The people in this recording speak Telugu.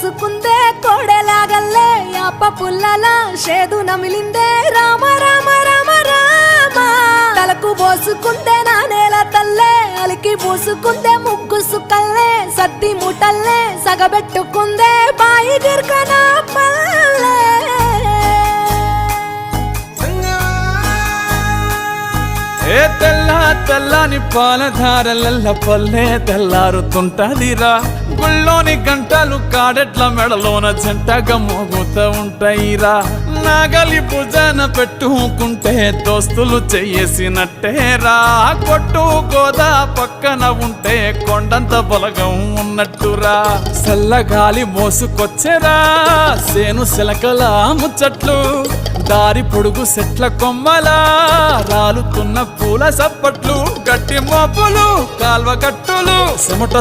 పోసుకుందే కోడెలాగల్లే యాప పుల్లలా షేదు నమిలిందే రామ రామ రామ రామ తలకు పోసుకుందే నా నేల తల్లే అలికి పూసుకుందే ముగ్గు సుక్కల్లే సద్ది ముటల్లే సగబెట్టుకుందే బాయి గిర్కన పల్లె ఏ తెల్ల తెల్లని పాలధారలల్ల పల్లె తెల్లారుతుంటదిరా గుళ్ళోని గంటలు కాడెట్ల మెడలోన జంటగా మోగుతూ ఉంటాయిరా నాగలి భుజాన పెట్టుకుంటే దోస్తులు చెయ్యేసినట్టేరా కొట్టు గోదా పక్కన ఉంటే కొండంత బలగం ఉన్నట్టురా చల్లగాలి మోసుకొచ్చెరా సేను శిలకల ముచ్చట్లు దారి పొడుగు సెట్ల కొమ్మలా రాలుతున్న పూల సప్పట్లు గట్టి మోపులు కాల్వ కట్టులు చెమట